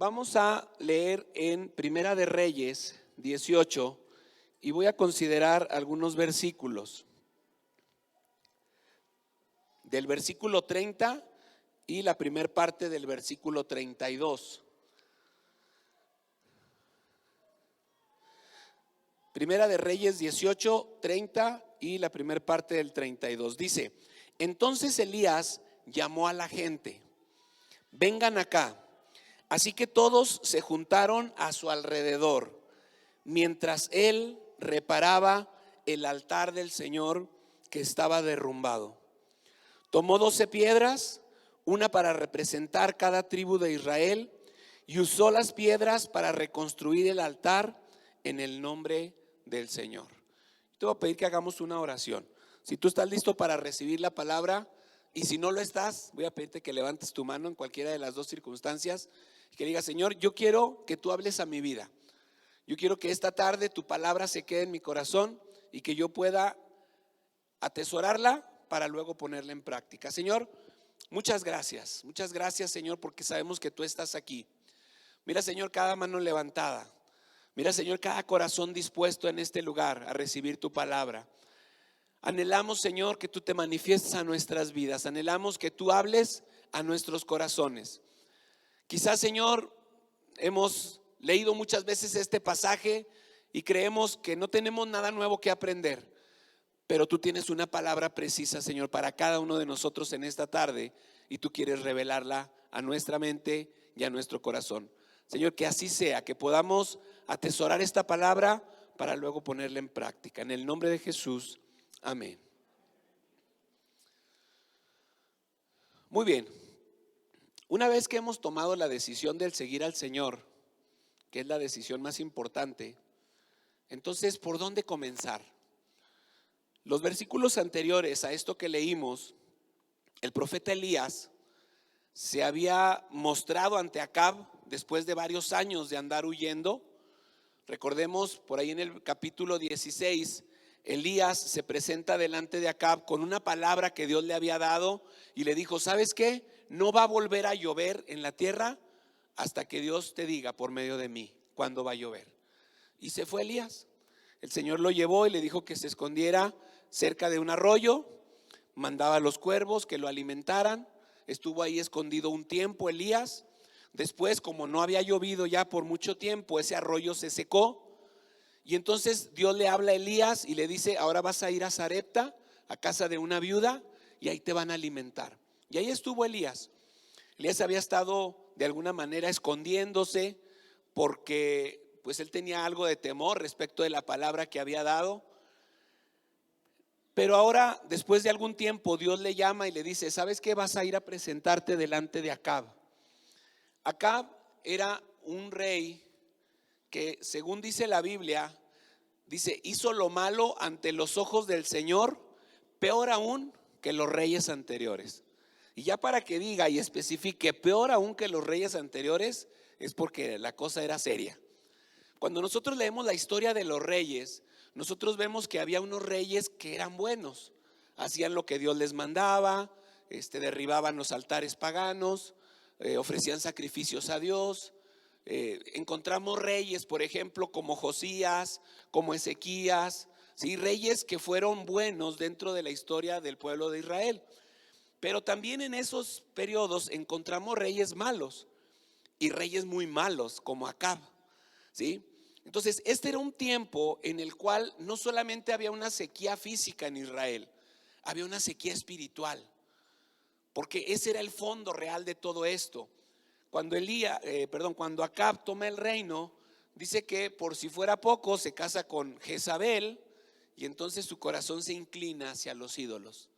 Vamos a leer en Primera de Reyes 18 y voy a considerar algunos versículos. Del versículo 30 y la primer parte del versículo 32. Primera de Reyes 18, 30 y la primer parte del 32. Dice: entonces Elías llamó a la gente: vengan acá. Así que todos se juntaron a su alrededor, mientras él reparaba el altar del Señor que estaba derrumbado. Tomó 12 piedras, una para representar cada tribu de Israel, y usó las piedras para reconstruir el altar en el nombre del Señor. Te voy a pedir que hagamos una oración. Si tú estás listo para recibir la palabra, y si no lo estás, voy a pedirte que levantes tu mano en cualquiera de las dos circunstancias y que digas: Señor, yo quiero que tú hables a mi vida. Yo quiero que esta tarde tu palabra se quede en mi corazón y que yo pueda atesorarla para luego ponerla en práctica. Señor, muchas gracias, Señor, porque sabemos que tú estás aquí. Mira, Señor, cada mano levantada. Mira, Señor, cada corazón dispuesto en este lugar a recibir tu palabra. Anhelamos, Señor, que tú te manifiestes a nuestras vidas. Anhelamos que tú hables a nuestros corazones. Quizás, Señor, hemos leído muchas veces este pasaje y creemos que no tenemos nada nuevo que aprender. Pero tú tienes una palabra precisa, Señor, para cada uno de nosotros en esta tarde, y tú quieres revelarla a nuestra mente y a nuestro corazón. Señor, que así sea, que podamos atesorar esta palabra para luego ponerla en práctica. En el nombre de Jesús, amén. Muy bien. Una vez que hemos tomado la decisión del seguir al Señor, que es la decisión más importante, entonces, ¿por dónde comenzar? Los versículos anteriores a esto que leímos, el profeta Elías se había mostrado ante Acab después de varios años de andar huyendo. Recordemos, por ahí en el capítulo 16, Elías se presenta delante de Acab con una palabra que Dios le había dado y le dijo: ¿sabes qué? No va a volver a llover en la tierra hasta que Dios te diga por medio de mí cuándo va a llover. Y se fue Elías. El Señor lo llevó y le dijo que se escondiera cerca de un arroyo, mandaba a los cuervos que lo alimentaran. Estuvo ahí escondido un tiempo Elías. Después, como no había llovido ya por mucho tiempo, ese arroyo se secó. Y entonces Dios le habla a Elías y le dice: ahora vas a ir a Sarepta, a casa de una viuda, y ahí te van a alimentar. Y ahí estuvo Elías. Elías había estado de alguna manera escondiéndose porque pues él tenía algo de temor respecto de la palabra que había dado. Pero ahora, después de algún tiempo, Dios le llama y le dice: ¿sabes qué? Vas a ir a presentarte delante de Acab. Acab era un rey que, según dice la Biblia, dice, hizo lo malo ante los ojos del Señor, peor aún que los reyes anteriores. Y ya para que diga y especifique peor aún que los reyes anteriores, es porque la cosa era seria. Cuando nosotros leemos la historia de los reyes, nosotros vemos que había unos reyes que eran buenos, hacían lo que Dios les mandaba, derribaban los altares paganos, ofrecían sacrificios a Dios. Encontramos reyes, por ejemplo, como Josías, como Ezequías, ¿sí? Reyes que fueron buenos dentro de la historia del pueblo de Israel. Pero también en esos periodos encontramos reyes malos y reyes muy malos como Acab, ¿sí? Entonces, este era un tiempo en el cual no solamente había una sequía física en Israel, había una sequía espiritual, porque ese era el fondo real de todo esto. Cuando cuando Acab toma el reino, dice que por si fuera poco se casa con Jezabel y entonces su corazón se inclina hacia los ídolos.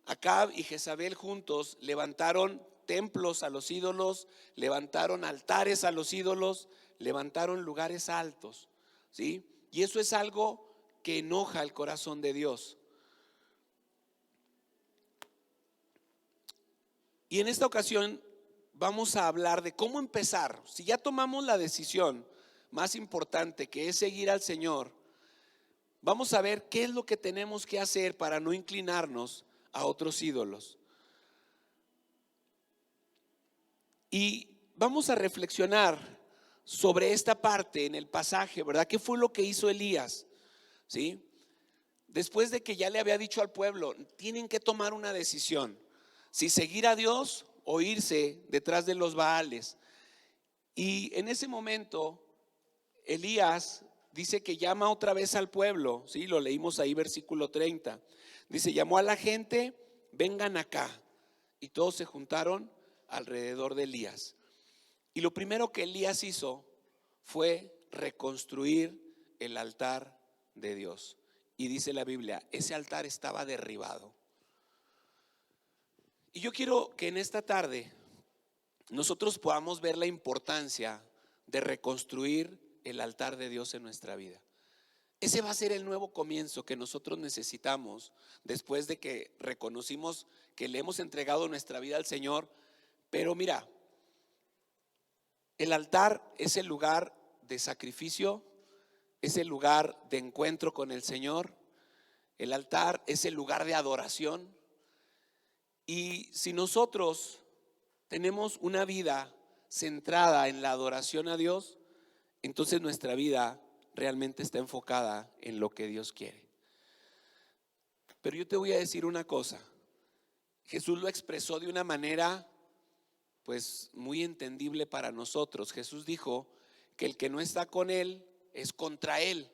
Acab y Jezabel juntos levantaron templos a los ídolos, levantaron altares a los ídolos, levantaron lugares altos, ¿sí? Y eso es algo que enoja el corazón de Dios. Y en esta ocasión vamos a hablar de cómo empezar. Si ya tomamos la decisión más importante, que es seguir al Señor, vamos a ver qué es lo que tenemos que hacer para no inclinarnos a otros ídolos. Y vamos a reflexionar sobre esta parte en el pasaje, ¿verdad? ¿Qué fue lo que hizo Elías? ¿Sí? Después de que ya le había dicho al pueblo, tienen que tomar una decisión, si seguir a Dios o irse detrás de los Baales. Y en ese momento, Elías dice que llama otra vez al pueblo, ¿sí? Lo leímos ahí, versículo 30. Dice, llamó a la gente, vengan acá. Y todos se juntaron alrededor de Elías. Y lo primero que Elías hizo fue reconstruir el altar de Dios. Y dice la Biblia, ese altar estaba derribado. Y yo quiero que en esta tarde nosotros podamos ver la importancia de reconstruir el altar de Dios en nuestra vida. Ese va a ser el nuevo comienzo que nosotros necesitamos después de que reconocimos que le hemos entregado nuestra vida al Señor. Pero mira, el altar es el lugar de sacrificio, es el lugar de encuentro con el Señor. El altar es el lugar de adoración. Y si nosotros tenemos una vida centrada en la adoración a Dios, entonces nuestra vida realmente está enfocada en lo que Dios quiere. Pero yo te voy a decir una cosa. Jesús lo expresó de una manera pues muy entendible para nosotros. Jesús dijo que el que no está con Él es contra Él,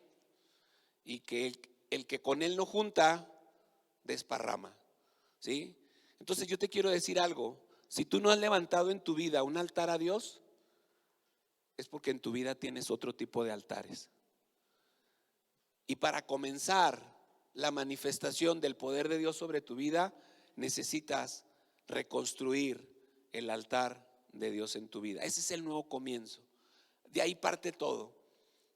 y que el que con Él no junta, desparrama. ¿Sí? Entonces yo te quiero decir algo. Si tú no has levantado en tu vida un altar a Dios, es porque en tu vida tienes otro tipo de altares. Y para comenzar la manifestación del poder de Dios sobre tu vida, necesitas reconstruir el altar de Dios en tu vida. Ese es el nuevo comienzo. De ahí parte todo.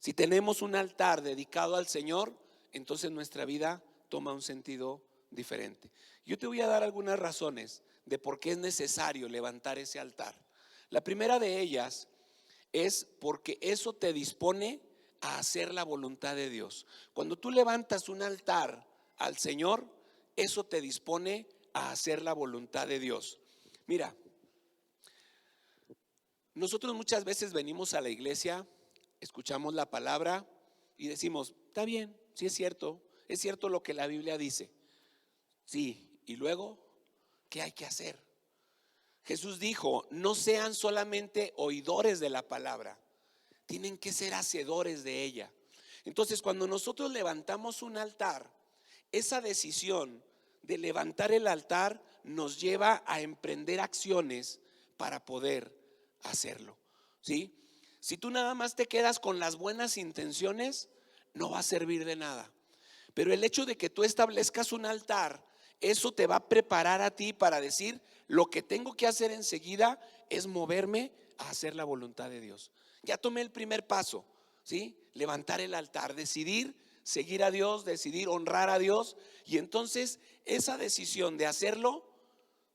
Si tenemos un altar dedicado al Señor, entonces nuestra vida toma un sentido diferente. Yo te voy a dar algunas razones de por qué es necesario levantar ese altar. La primera de ellas es porque eso te dispone a hacer la voluntad de Dios. Cuando tú levantas un altar al Señor, eso te dispone a hacer la voluntad de Dios. Mira, nosotros muchas veces venimos a la iglesia, escuchamos la palabra y decimos, está bien, sí es cierto lo que la Biblia dice. Sí, y luego, ¿qué hay que hacer? Jesús dijo, no sean solamente oidores de la palabra, tienen que ser hacedores de ella. Entonces, cuando nosotros levantamos un altar, esa decisión de levantar el altar nos lleva a emprender acciones para poder hacerlo. ¿Sí? Si tú nada más te quedas con las buenas intenciones, no va a servir de nada. Pero el hecho de que tú establezcas un altar, eso te va a preparar a ti para decir, lo que tengo que hacer enseguida es moverme a hacer la voluntad de Dios. Ya tomé el primer paso, ¿sí? Levantar el altar, decidir seguir a Dios, decidir honrar a Dios. Y entonces esa decisión de hacerlo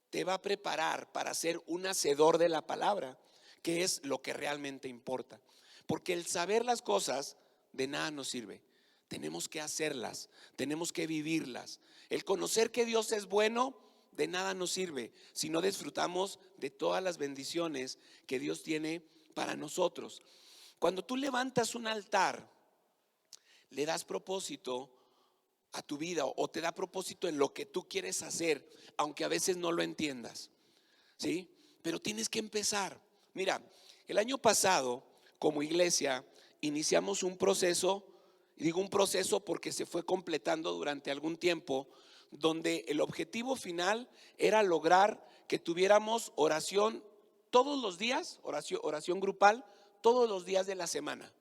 te va a preparar para ser un hacedor de la palabra, que es lo que realmente importa. Porque el saber las cosas de nada nos sirve. Tenemos que hacerlas, tenemos que vivirlas. El conocer que Dios es bueno de nada nos sirve si no disfrutamos de todas las bendiciones que Dios tiene para nosotros. Cuando tú levantas un altar, le das propósito a tu vida o te da propósito en lo que tú quieres hacer, aunque a veces no lo entiendas, ¿sí? Pero tienes que empezar. Mira, el año pasado como iglesia iniciamos un proceso, y digo un proceso porque se fue completando durante algún tiempo, donde el objetivo final era lograr que tuviéramos oración todos los días, oración grupal, todos los días de la semana,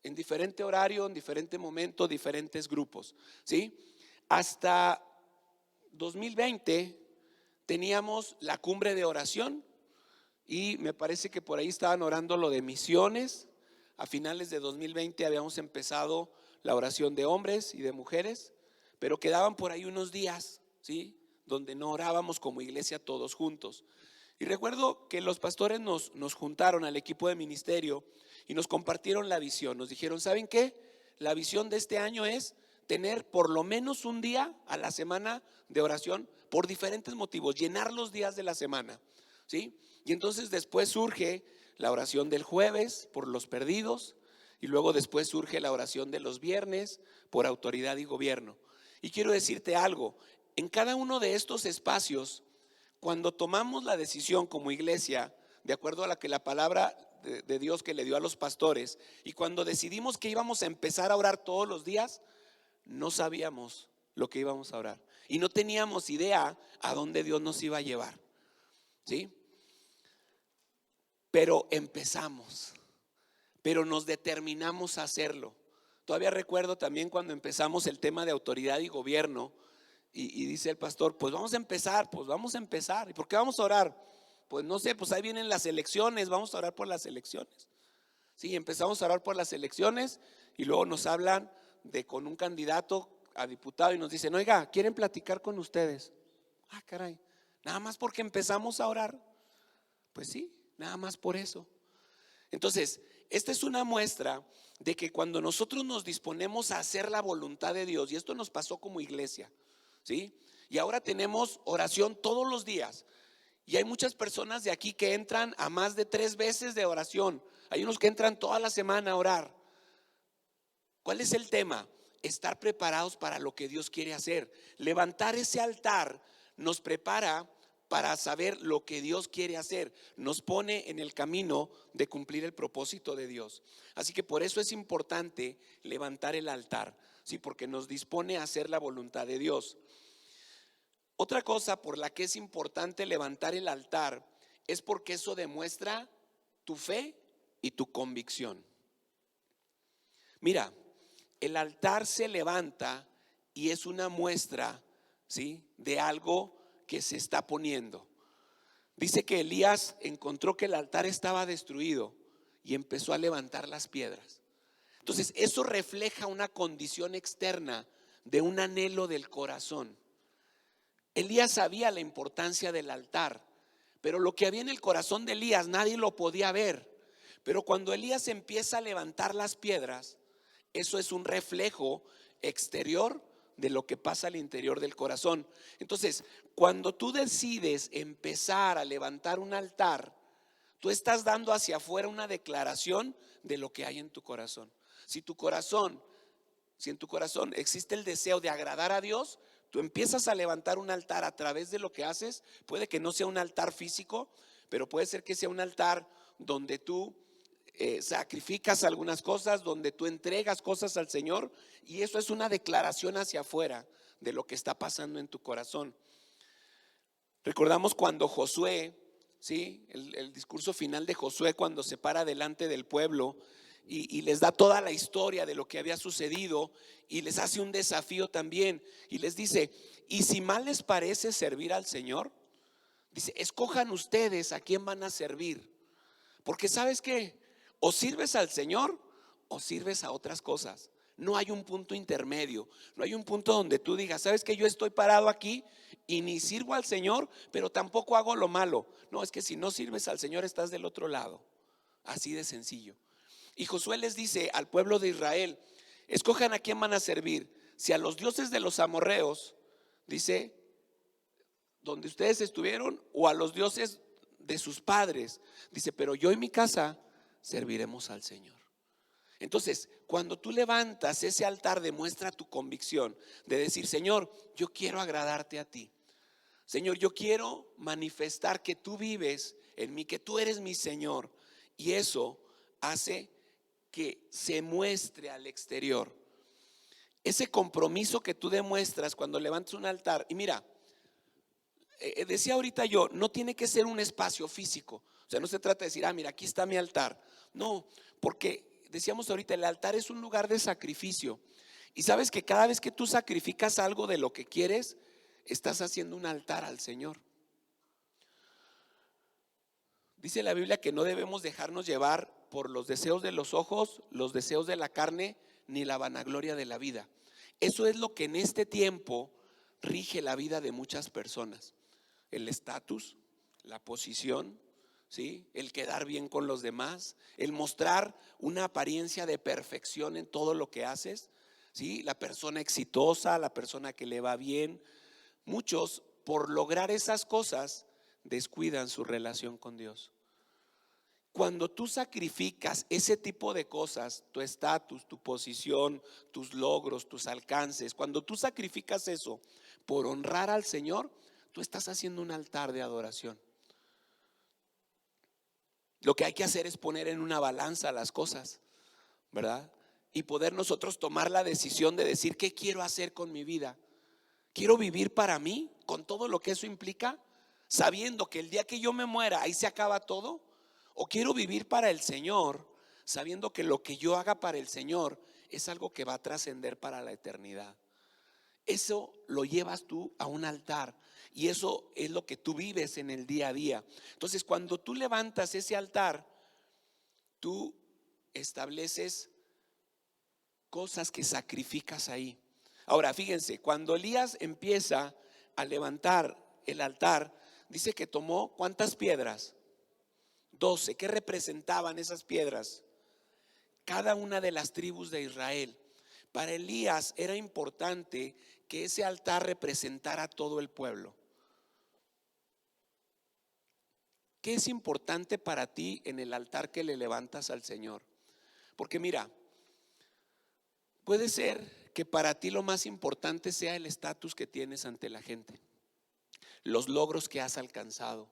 en diferente horario, en diferente momento, diferentes grupos, ¿sí? Hasta 2020 teníamos la cumbre de oración y me parece que por ahí estaban orando lo de misiones. A finales de 2020 habíamos empezado la oración de hombres y de mujeres, pero quedaban por ahí unos días, ¿sí? Donde no orábamos como iglesia todos juntos. Y recuerdo que los pastores nos juntaron al equipo de ministerio y nos compartieron la visión. Nos dijeron, ¿saben qué? La visión de este año es tener por lo menos un día a la semana de oración por diferentes motivos, llenar los días de la semana, ¿sí? Y entonces después surge la oración del jueves por los perdidos y luego después surge la oración de los viernes por autoridad y gobierno. Y quiero decirte algo, en cada uno de estos espacios, cuando tomamos la decisión como iglesia, de acuerdo a la que la palabra de Dios que le dio a los pastores, y cuando decidimos que íbamos a empezar a orar todos los días, no sabíamos lo que íbamos a orar y no teníamos idea a dónde Dios nos iba a llevar, ¿sí? Pero empezamos, pero nos determinamos a hacerlo. Todavía recuerdo también cuando empezamos el tema de autoridad y gobierno y dice el pastor, pues vamos a empezar. ¿Y por qué vamos a orar? Pues no sé, pues ahí vienen las elecciones, vamos a orar por las elecciones. Sí, empezamos a orar por las elecciones y luego nos hablan de con un candidato a diputado y nos dicen, oiga, ¿quieren platicar con ustedes? Ah, caray, nada más porque empezamos a orar. Pues sí, nada más por eso. Entonces, esta es una muestra de que cuando nosotros nos disponemos a hacer la voluntad de Dios, y esto nos pasó como iglesia, ¿sí? Y ahora tenemos oración todos los días. Y hay muchas personas de aquí que entran a más de 3 veces de oración. Hay unos que entran toda la semana a orar. ¿Cuál es el tema? Estar preparados para lo que Dios quiere hacer. Levantar ese altar nos prepara para saber lo que Dios quiere hacer. Nos pone en el camino de cumplir el propósito de Dios. Así que por eso es importante levantar el altar, ¿sí? Porque nos dispone a hacer la voluntad de Dios. Otra cosa por la que es importante levantar el altar es porque eso demuestra tu fe y tu convicción. Mira, el altar se levanta y es una muestra, ¿sí?, de algo que se está poniendo. Dice que Elías encontró que el altar estaba destruido y empezó a levantar las piedras. Entonces, eso refleja una condición externa de un anhelo del corazón. Elías sabía la importancia del altar, pero lo que había en el corazón de Elías nadie lo podía ver. Pero cuando Elías empieza a levantar las piedras, eso es un reflejo exterior de lo que pasa al interior del corazón. Entonces, cuando tú decides empezar a levantar un altar, tú estás dando hacia afuera una declaración de lo que hay en tu corazón. Si en tu corazón existe el deseo de agradar a Dios, tú empiezas a levantar un altar a través de lo que haces. Puede que no sea un altar físico, pero puede ser que sea un altar donde tú sacrificas algunas cosas, donde tú entregas cosas al Señor, y eso es una declaración hacia afuera de lo que está pasando en tu corazón. Recordamos cuando Josué, ¿sí?, el discurso final de Josué cuando se para delante del pueblo y les da toda la historia de lo que había sucedido y les hace un desafío también y les dice, y si mal les parece servir al Señor, dice, escojan ustedes a quién van a servir, porque ¿sabes qué? O sirves al Señor o sirves a otras cosas. No hay un punto intermedio, no hay un punto donde tú digas, ¿sabes qué? Yo estoy parado aquí y ni sirvo al Señor, pero tampoco hago lo malo. No, es que si no sirves al Señor estás del otro lado. Así de sencillo. Y Josué les dice al pueblo de Israel, escojan a quién van a servir. Si a los dioses de los amorreos, dice, donde ustedes estuvieron, o a los dioses de sus padres. Dice, pero yo y mi casa serviremos al Señor. Entonces, cuando tú levantas ese altar, demuestra tu convicción de decir, Señor, yo quiero agradarte a ti. Señor, yo quiero manifestar que tú vives en mí, que tú eres mi Señor. Y eso hace que se muestre al exterior. Ese compromiso que tú demuestras cuando levantas un altar. Y mira, decía ahorita yo, no tiene que ser un espacio físico. O sea, no se trata de decir, mira, aquí está mi altar. No, porque decíamos ahorita, el altar es un lugar de sacrificio. Y sabes que cada vez que tú sacrificas algo de lo que quieres, estás haciendo un altar al Señor. Dice la Biblia que no debemos dejarnos llevar por los deseos de los ojos, los deseos de la carne, ni la vanagloria de la vida. Eso es lo que en este tiempo rige la vida de muchas personas. El estatus, la posición, ¿sí?, el quedar bien con los demás, el mostrar una apariencia de perfección en todo lo que haces, ¿sí?, la persona exitosa, la persona que le va bien. Muchos, por lograr esas cosas, descuidan su relación con Dios. Cuando tú sacrificas ese tipo de cosas, tu estatus, tu posición, tus logros, tus alcances, cuando tú sacrificas eso por honrar al Señor, tú estás haciendo un altar de adoración. Lo que hay que hacer es poner en una balanza las cosas, ¿verdad? Y poder nosotros tomar la decisión de decir: ¿qué quiero hacer con mi vida? ¿Quiero vivir para mí con todo lo que eso implica, sabiendo que el día que yo me muera ahí se acaba todo? ¿O quiero vivir para el Señor, sabiendo que lo que yo haga para el Señor es algo que va a trascender para la eternidad? Eso lo llevas tú a un altar y eso es lo que tú vives en el día a día. Entonces, cuando tú levantas ese altar, tú estableces cosas que sacrificas ahí. Ahora, fíjense, cuando Elías empieza a levantar el altar, dice que tomó ¿cuántas piedras? 12. ¿Qué representaban esas piedras? Cada una de las tribus de Israel. Para Elías era importante que ese altar representara a todo el pueblo. ¿Qué es importante para ti en el altar que le levantas al Señor? Porque mira, puede ser que para ti lo más importante sea el estatus que tienes ante la gente, los logros que has alcanzado,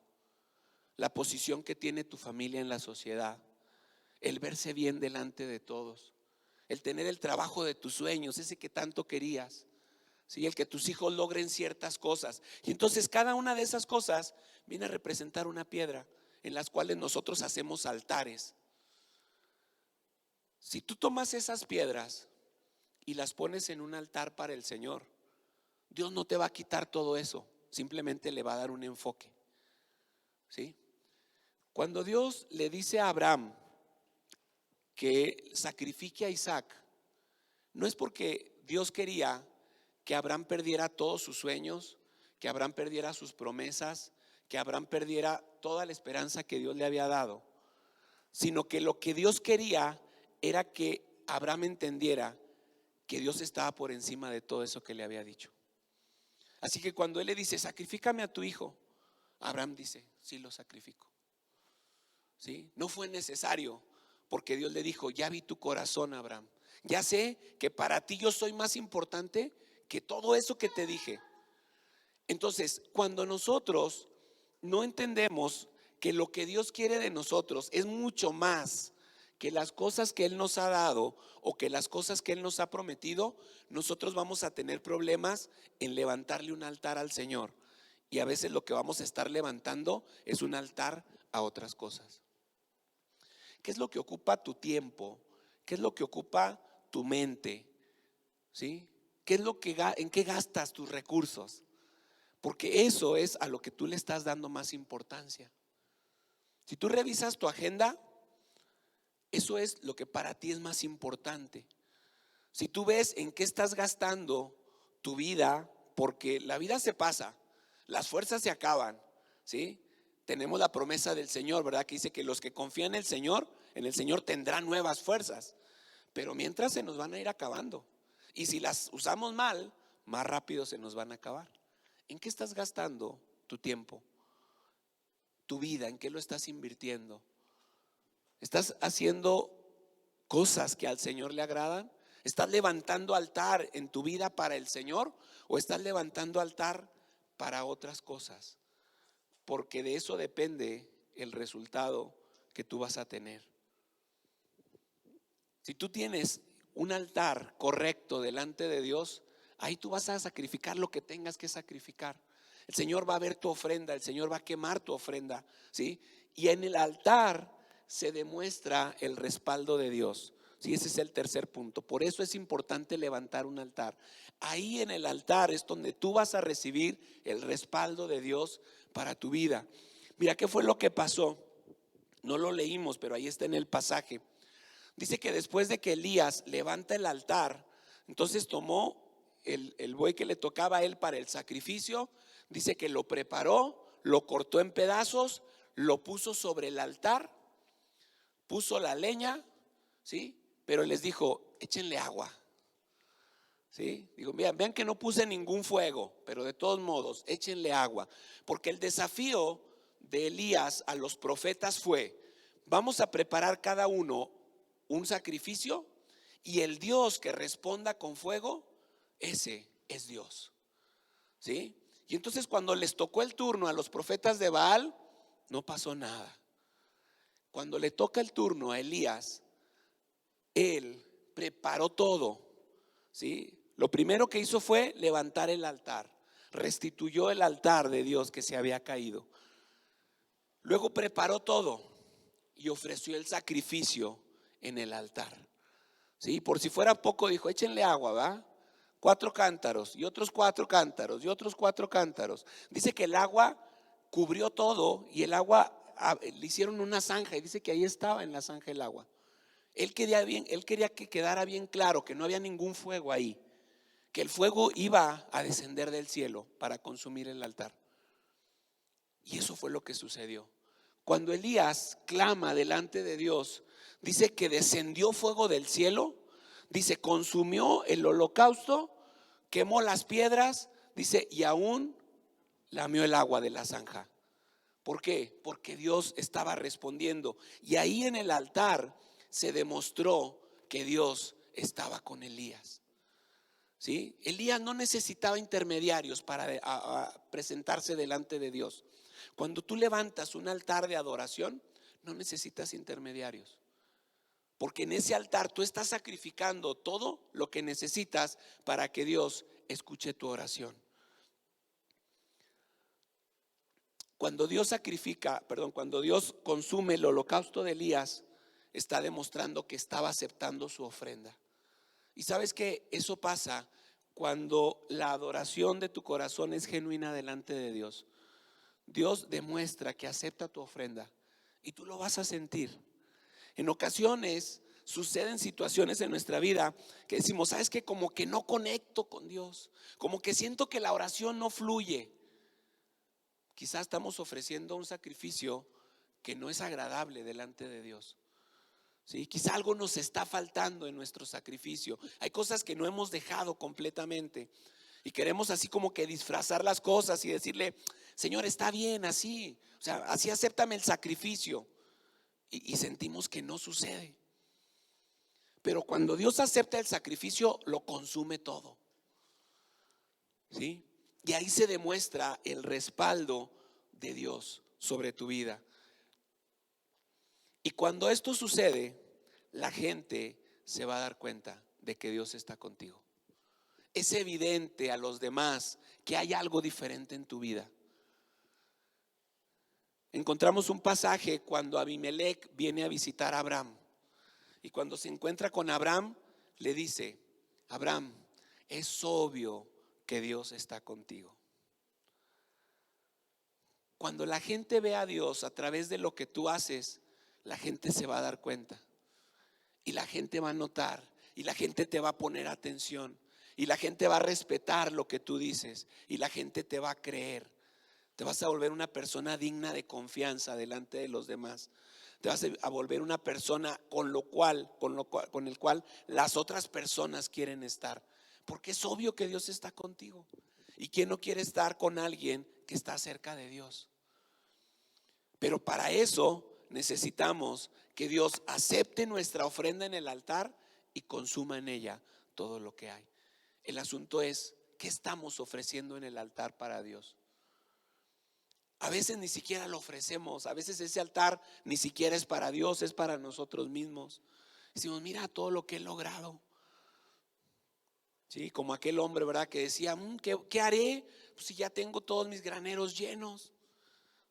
la posición que tiene tu familia en la sociedad, el verse bien delante de todos, el tener el trabajo de tus sueños, ese que tanto querías, ¿sí? El que tus hijos logren ciertas cosas. Y entonces cada una de esas cosas viene a representar una piedra en las cuales nosotros hacemos altares. Si tú tomas esas piedras y las pones en un altar para el Señor, Dios no te va a quitar todo eso, simplemente le va a dar un enfoque, ¿sí? Cuando Dios le dice a Abraham que sacrifique a Isaac, no es porque Dios quería que Abraham perdiera todos sus sueños, que Abraham perdiera sus promesas, que Abraham perdiera toda la esperanza que Dios le había dado, sino que lo que Dios quería era que Abraham entendiera que Dios estaba por encima de todo eso que le había dicho. Así que cuando él le dice: sacrifícame a tu hijo, Abraham dice: sí, lo sacrifico. ¿Sí? No fue necesario, porque Dios le dijo: ya vi tu corazón, Abraham, ya sé que para ti yo soy más importante que todo eso que te dije. Entonces, cuando nosotros no entendemos que lo que Dios quiere de nosotros es mucho más que las cosas que Él nos ha dado o que las cosas que Él nos ha prometido, nosotros vamos a tener problemas en levantarle un altar al Señor. Y a veces lo que vamos a estar levantando es un altar a otras cosas. ¿Qué es lo que ocupa tu tiempo? ¿Qué es lo que ocupa tu mente? ¿Sí? ¿Qué es lo que, en qué gastas tus recursos? Porque eso es a lo que tú le estás dando más importancia. Si tú revisas tu agenda, eso es lo que para ti es más importante. Si tú ves en qué estás gastando tu vida, porque la vida se pasa, las fuerzas se acaban, ¿sí? Tenemos la promesa del Señor, ¿verdad? Que dice que los que confían en el Señor tendrán nuevas fuerzas. Pero mientras se nos van a ir acabando. Y si las usamos mal, más rápido se nos van a acabar. ¿En qué estás gastando tu tiempo? Tu vida, ¿en qué lo estás invirtiendo? ¿Estás haciendo cosas que al Señor le agradan? ¿Estás levantando altar en tu vida para el Señor o estás levantando altar para otras cosas? Porque de eso depende el resultado que tú vas a tener. Si tú tienes un altar correcto delante de Dios, ahí tú vas a sacrificar lo que tengas que sacrificar. El Señor va a ver tu ofrenda, el Señor va a quemar tu ofrenda, ¿sí? Y en el altar se demuestra el respaldo de Dios. Sí, ese es el tercer punto. Por eso es importante levantar un altar. Ahí en el altar es donde tú vas a recibir el respaldo de Dios para tu vida. Mira, ¿qué fue lo que pasó? No lo leímos, pero ahí está en el pasaje. Dice que después de que Elías levanta el altar, entonces tomó el buey que le tocaba a él para el sacrificio. Dice que lo preparó, lo cortó en pedazos, lo puso sobre el altar, puso la leña, ¿sí? Pero les dijo: échenle agua, ¿sí? Digo, vean que no puse ningún fuego, pero de todos modos, échenle agua. Porque el desafío de Elías a los profetas fue: vamos a preparar cada uno un sacrificio y el Dios que responda con fuego, ese es Dios. ¿Sí? Y entonces cuando les tocó el turno a los profetas de Baal, no pasó nada. Cuando le toca el turno a Elías, él preparó todo. ¿Sí? Lo primero que hizo fue levantar el altar, restituyó el altar de Dios que se había caído. Luego preparó todo y ofreció el sacrificio en el altar. ¿Sí? Por si fuera poco, dijo: échenle agua, ¿va? 4 cántaros y otros 4 cántaros y otros 4 cántaros. Dice que el agua cubrió todo y el agua le hicieron una zanja y dice que ahí estaba en la zanja el agua. Él quería que quedara bien claro que no había ningún fuego ahí, que el fuego iba a descender del cielo para consumir el altar. Y eso fue lo que sucedió. Cuando Elías clama delante de Dios, dice que descendió fuego del cielo, dice consumió el holocausto, quemó las piedras, dice, y aún lamió el agua de la zanja. ¿Por qué? Porque Dios estaba respondiendo. Y ahí en el altar se demostró que Dios estaba con Elías. ¿Sí? Elías no necesitaba intermediarios para presentarse delante de Dios. Cuando tú levantas un altar de adoración, no necesitas intermediarios, porque en ese altar tú estás sacrificando todo lo que necesitas para que Dios escuche tu oración. Cuando Dios cuando Dios consume el holocausto de Elías, está demostrando que estaba aceptando su ofrenda. Y sabes que eso pasa cuando la adoración de tu corazón es genuina delante de Dios. Dios demuestra que acepta tu ofrenda y tú lo vas a sentir. En ocasiones suceden situaciones en nuestra vida que decimos: ¿sabes qué? Como que no conecto con Dios, como que siento que la oración no fluye. Quizás estamos ofreciendo un sacrificio que no es agradable delante de Dios. ¿Sí? Quizá algo nos está faltando en nuestro sacrificio. Hay cosas que no hemos dejado completamente y queremos así como que disfrazar las cosas y decirle: Señor, está bien así, o sea, así acéptame el sacrificio. Y sentimos que no sucede. Pero cuando Dios acepta el sacrificio, lo consume todo. ¿Sí? Y ahí se demuestra el respaldo de Dios sobre tu vida. Y cuando esto sucede, la gente se va a dar cuenta de que Dios está contigo. Es evidente a los demás que hay algo diferente en tu vida. Encontramos un pasaje cuando Abimelech viene a visitar a Abraham. Y cuando se encuentra con Abraham, le dice: Abraham, es obvio que Dios está contigo. Cuando la gente ve a Dios a través de lo que tú haces, la gente se va a dar cuenta. Y la gente va a notar. Y la gente te va a poner atención. Y la gente va a respetar lo que tú dices. Y la gente te va a creer. Te vas a volver una persona digna de confianza delante de los demás. Te vas a volver una persona con el cual las otras personas quieren estar. Porque es obvio que Dios está contigo. ¿Y quién no quiere estar con alguien que está cerca de Dios? Pero para eso necesitamos que Dios acepte nuestra ofrenda en el altar y consuma en ella todo lo que hay. El asunto es: ¿qué estamos ofreciendo en el altar para Dios? A veces ni siquiera lo ofrecemos. A veces ese altar ni siquiera es para Dios, es para nosotros mismos. Decimos: mira todo lo que he logrado. Sí, como aquel hombre, ¿verdad? Que decía: ¿qué haré? Pues si ya tengo todos mis graneros llenos.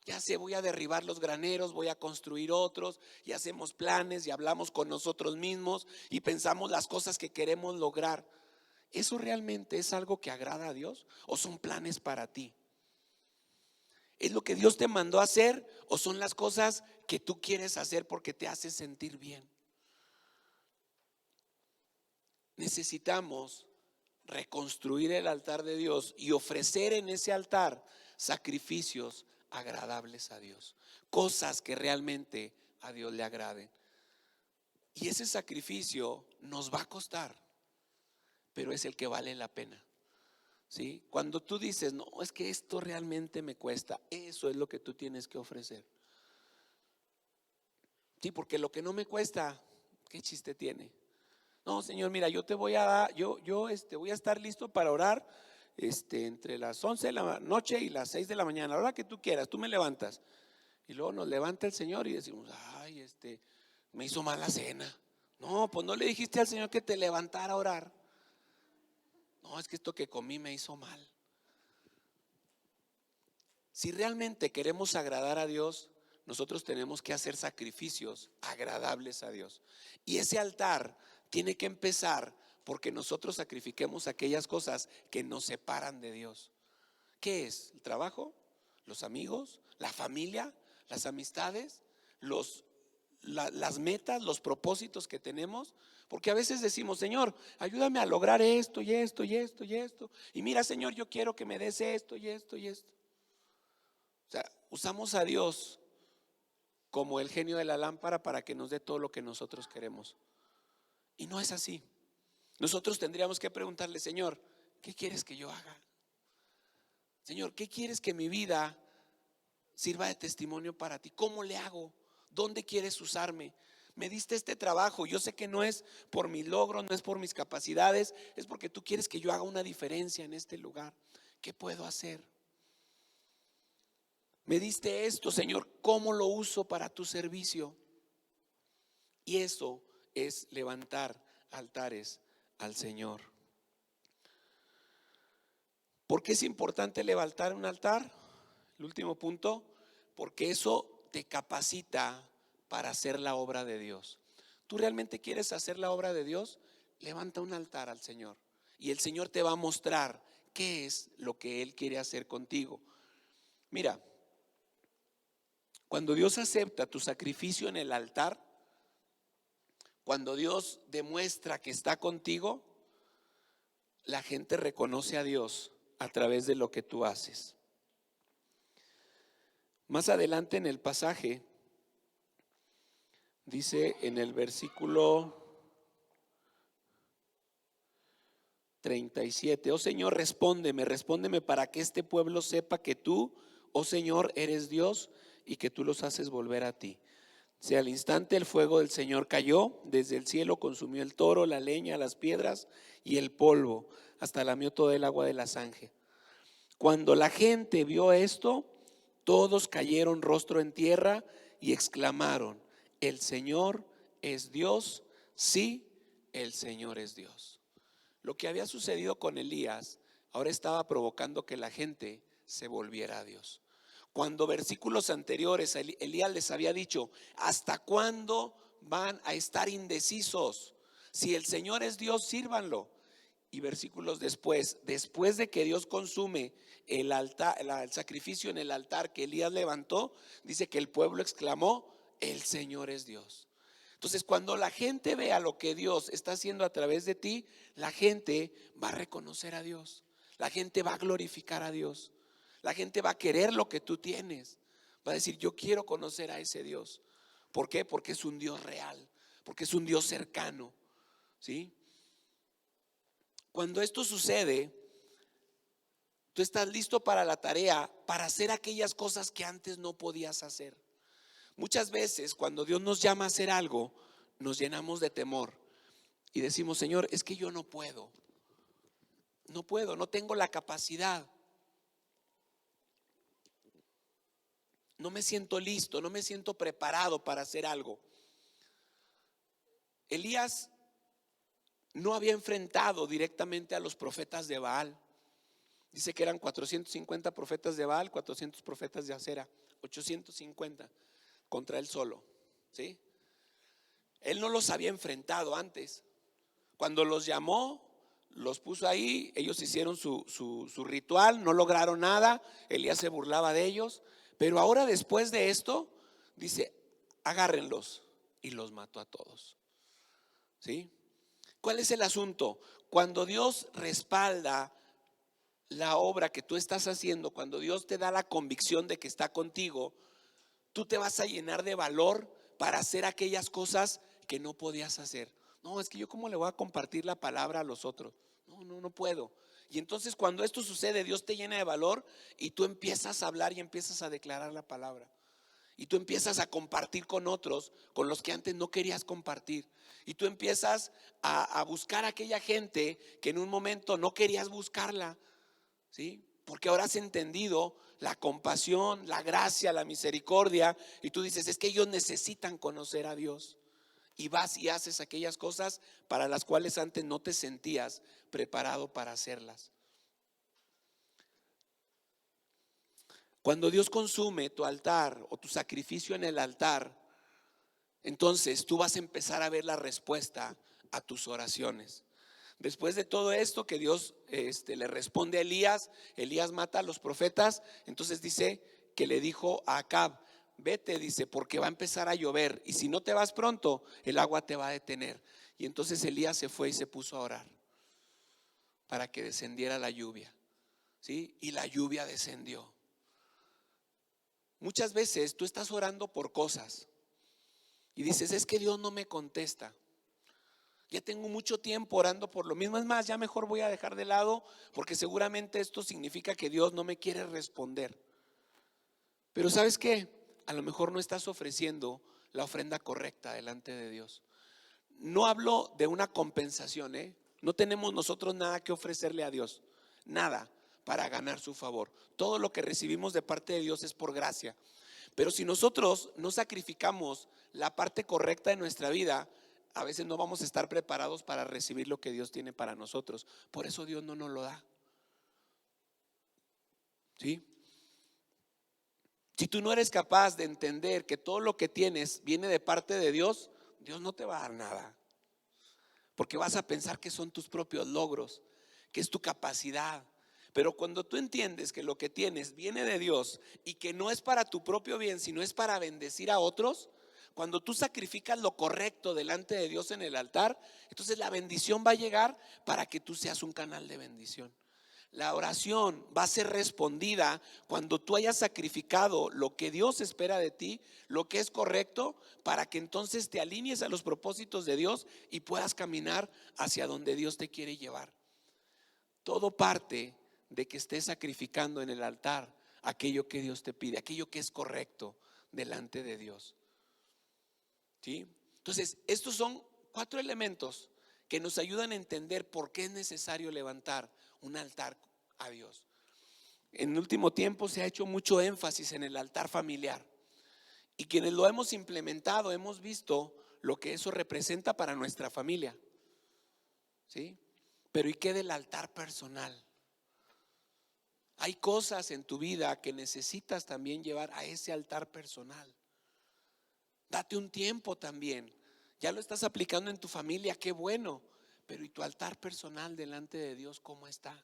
Ya sé, voy a derribar los graneros, voy a construir otros. Y hacemos planes y hablamos con nosotros mismos y pensamos las cosas que queremos lograr. ¿Eso realmente es algo que agrada a Dios? ¿O son planes para ti? ¿Es lo que Dios te mandó a hacer o son las cosas que tú quieres hacer porque te hace sentir bien? Necesitamos reconstruir el altar de Dios y ofrecer en ese altar sacrificios agradables a Dios, cosas que realmente a Dios le agraden. Y ese sacrificio nos va a costar, pero es el que vale la pena. ¿Sí? Cuando tú dices: no, es que esto realmente me cuesta, eso es lo que tú tienes que ofrecer. Sí, porque lo que no me cuesta, ¿qué chiste tiene? No, Señor, mira, yo te voy a dar, voy a estar listo para orar entre las 11 de la noche y las 6 de la mañana, a la hora que tú quieras, tú me levantas. Y luego nos levanta el Señor y decimos, ay, me hizo mala cena. No, pues no le dijiste al Señor que te levantara a orar. No, es que esto que comí me hizo mal. Si realmente queremos agradar a Dios, nosotros tenemos que hacer sacrificios agradables a Dios. Y ese altar tiene que empezar porque nosotros sacrifiquemos aquellas cosas que nos separan de Dios. ¿Qué es? ¿El trabajo? ¿Los amigos? ¿La familia? ¿Las amistades? Las metas, los propósitos que tenemos? Porque a veces decimos, Señor, ayúdame a lograr esto y esto y esto y esto. Y mira, Señor, yo quiero que me des esto y esto y esto. O sea, usamos a Dios como el genio de la lámpara para que nos dé todo lo que nosotros queremos. Y no es así. Nosotros tendríamos que preguntarle, Señor, ¿qué quieres que yo haga? Señor, ¿qué quieres que mi vida sirva de testimonio para ti? ¿Cómo le hago? ¿Dónde quieres usarme? Me diste este trabajo, yo sé que no es por mis logros, no es por mis capacidades, es porque tú quieres que yo haga una diferencia en este lugar. ¿Qué puedo hacer? Me diste esto, Señor, ¿cómo lo uso para tu servicio? Y eso es levantar altares al Señor. ¿Por qué es importante levantar un altar? El último punto, porque eso te capacita para hacer la obra de Dios. ¿Tú realmente quieres hacer la obra de Dios? Levanta un altar al Señor y el Señor te va a mostrar qué es lo que Él quiere hacer contigo. Mira, cuando Dios acepta tu sacrificio en el altar, cuando Dios demuestra que está contigo, la gente reconoce a Dios a través de lo que tú haces. Más adelante en el pasaje dice en el versículo 37, oh Señor, respóndeme para que este pueblo sepa que tú, oh Señor, eres Dios y que tú los haces volver a ti. Si al instante el fuego del Señor cayó, desde el cielo consumió el toro, la leña, las piedras y el polvo, hasta lamió todo el agua de la zanja. Cuando la gente vio esto, todos cayeron rostro en tierra y exclamaron, el Señor es Dios, sí, el Señor es Dios. Lo que había sucedido con Elías ahora estaba provocando que la gente se volviera a Dios. Cuando versículos anteriores Elías les había dicho, ¿hasta cuándo van a estar indecisos? Si el Señor es Dios, sírvanlo. Y versículos después de que Dios consume el altar, el sacrificio en el altar que Elías levantó, dice que el pueblo exclamó, el Señor es Dios. Entonces, cuando la gente vea lo que Dios está haciendo a través de ti, la gente va a reconocer a Dios, la gente va a glorificar a Dios, la gente va a querer lo que tú tienes, va a decir, yo quiero conocer a ese Dios. ¿Por qué? Porque es un Dios real, porque es un Dios cercano, ¿sí? Cuando esto sucede, tú estás listo para la tarea, para hacer aquellas cosas que antes no podías hacer. Muchas veces cuando Dios nos llama a hacer algo, nos llenamos de temor y decimos, Señor, es que yo no puedo, no tengo la capacidad, no me siento listo, no me siento preparado para hacer algo. Elías no había enfrentado directamente a los profetas de Baal. Dice que eran 450 profetas de Baal, 400 profetas de Acera, 850 contra él solo, ¿sí? Él no los había enfrentado antes. Cuando los llamó, los puso ahí, ellos hicieron su ritual, no lograron nada, Elías se burlaba de ellos, pero ahora después de esto, dice, agárrenlos, y los mató a todos, ¿sí? ¿Cuál es el asunto? Cuando Dios respalda la obra que tú estás haciendo, cuando Dios te da la convicción de que está contigo, tú te vas a llenar de valor para hacer aquellas cosas que no podías hacer. No, es que yo cómo le voy a compartir la palabra a los otros. No puedo. Y entonces cuando esto sucede, Dios te llena de valor y tú empiezas a hablar y empiezas a declarar la palabra. Y tú empiezas a compartir con otros, con los que antes no querías compartir. Y tú empiezas a buscar a aquella gente que en un momento no querías buscarla, ¿sí? Porque ahora has entendido la compasión, la gracia, la misericordia. Y tú dices, es que ellos necesitan conocer a Dios. Y vas y haces aquellas cosas para las cuales antes no te sentías preparado para hacerlas. Cuando Dios consume tu altar o tu sacrificio en el altar, entonces tú vas a empezar a ver la respuesta a tus oraciones. Después de todo esto que Dios le responde a Elías, Elías mata a los profetas. Entonces dice que le dijo a Acab, vete, dice, porque va a empezar a llover y si no te vas pronto, el agua te va a detener. Y entonces Elías se fue y se puso a orar para que descendiera la lluvia, ¿sí? Y la lluvia descendió. Muchas veces tú estás orando por cosas y dices, es que Dios no me contesta. Ya tengo mucho tiempo orando por lo mismo. Es más, ya mejor voy a dejar de lado porque seguramente esto significa que Dios no me quiere responder. Pero ¿sabes qué? A lo mejor no estás ofreciendo la ofrenda correcta delante de Dios. No hablo de una compensación, ¿eh? No tenemos nosotros nada que ofrecerle a Dios. Nada para ganar su favor. Todo lo que recibimos de parte de Dios es por gracia. Pero si nosotros no sacrificamos la parte correcta de nuestra vida, a veces no vamos a estar preparados para recibir lo que Dios tiene para nosotros. Por eso Dios no nos lo da. ¿Sí? Si tú no eres capaz de entender que todo lo que tienes viene de parte de Dios, Dios no te va a dar nada. Porque vas a pensar que son tus propios logros, que es tu capacidad. Pero cuando tú entiendes que lo que tienes viene de Dios y que no es para tu propio bien, sino es para bendecir a otros, cuando tú sacrificas lo correcto delante de Dios en el altar, entonces la bendición va a llegar para que tú seas un canal de bendición. La oración va a ser respondida cuando tú hayas sacrificado lo que Dios espera de ti, lo que es correcto, para que entonces te alinees a los propósitos de Dios y puedas caminar hacia donde Dios te quiere llevar. Todo parte de que estés sacrificando en el altar aquello que Dios te pide, aquello que es correcto delante de Dios. ¿Sí? Entonces, estos son 4 elementos que nos ayudan a entender por qué es necesario levantar un altar a Dios. En el último tiempo se ha hecho mucho énfasis en el altar familiar y quienes lo hemos implementado hemos visto lo que eso representa para nuestra familia, ¿sí? Pero ¿y qué del altar personal? Hay cosas en tu vida que necesitas también llevar a ese altar personal. Date un tiempo también. Ya lo estás aplicando en tu familia, qué bueno. Pero ¿y tu altar personal delante de Dios cómo está?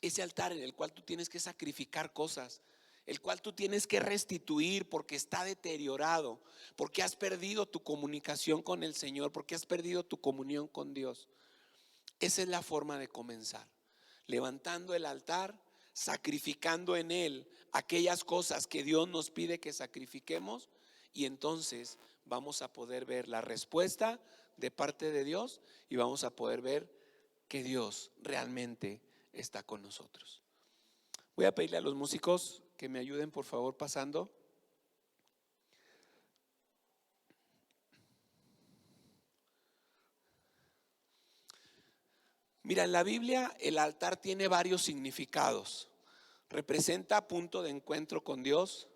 Ese altar en el cual tú tienes que sacrificar cosas, el cual tú tienes que restituir porque está deteriorado, porque has perdido tu comunicación con el Señor, porque has perdido tu comunión con Dios. Esa es la forma de comenzar, levantando el altar, sacrificando en él aquellas cosas que Dios nos pide que sacrifiquemos, y entonces vamos a poder ver la respuesta de parte de Dios y vamos a poder ver que Dios realmente está con nosotros. Voy a pedirle a los músicos que me ayuden, por favor, pasando. Mira, en la Biblia el altar tiene varios significados. Representa punto de encuentro con Dios.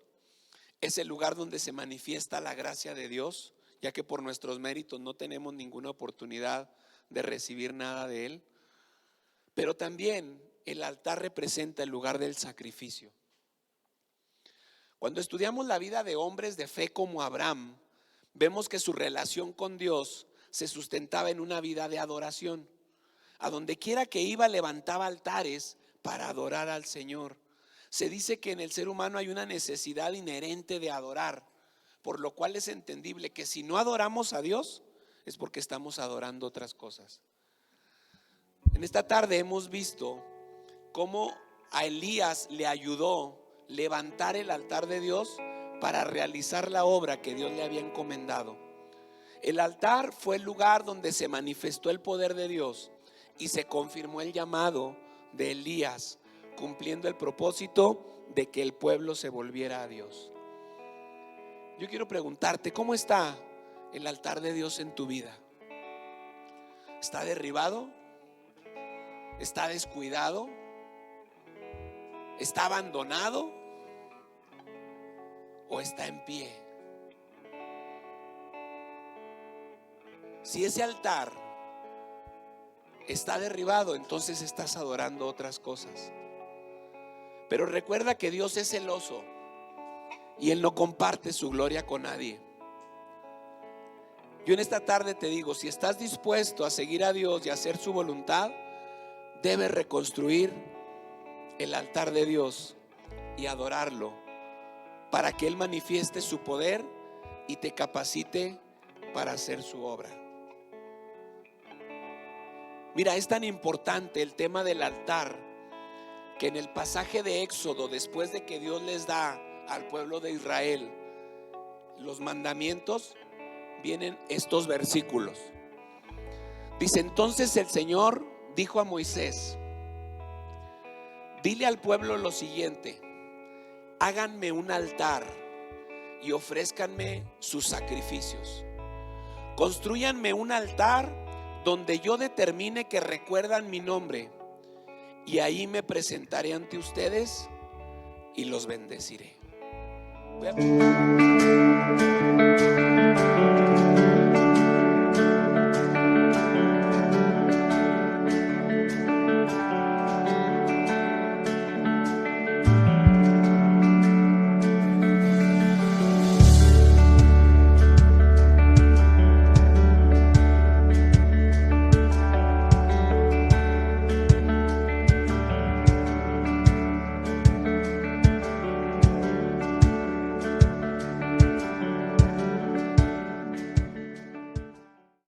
Es el lugar donde se manifiesta la gracia de Dios, ya que por nuestros méritos no tenemos ninguna oportunidad de recibir nada de Él. Pero también el altar representa el lugar del sacrificio. Cuando estudiamos la vida de hombres de fe como Abraham, vemos que su relación con Dios se sustentaba en una vida de adoración. A donde quiera que iba levantaba altares para adorar al Señor. Se dice que en el ser humano hay una necesidad inherente de adorar, por lo cual es entendible que si no adoramos a Dios es porque estamos adorando otras cosas. En esta tarde hemos visto cómo a Elías le ayudó levantar el altar de Dios para realizar la obra que Dios le había encomendado. El altar fue el lugar donde se manifestó el poder de Dios y se confirmó el llamado de Elías, cumpliendo el propósito de que el pueblo se volviera a Dios. Yo quiero preguntarte, ¿cómo está el altar de Dios en tu vida? ¿Está derribado? ¿Está descuidado? ¿Está abandonado? ¿O está en pie? Si ese altar está derribado, entonces estás adorando otras cosas. Pero recuerda que Dios es celoso y Él no comparte su gloria con nadie. Yo en esta tarde te digo, si estás dispuesto a seguir a Dios y a hacer su voluntad, debes reconstruir el altar de Dios y adorarlo para que Él manifieste su poder y te capacite para hacer su obra. Mira, es tan importante el tema del altar que en el pasaje de Éxodo, después de que Dios les da al pueblo de Israel los mandamientos, vienen estos versículos. Dice: entonces el Señor dijo a Moisés: dile al pueblo lo siguiente: háganme un altar y ofrézcanme sus sacrificios. Construyanme un altar donde yo determine que recuerdan mi nombre, y ahí me presentaré ante ustedes y los bendeciré.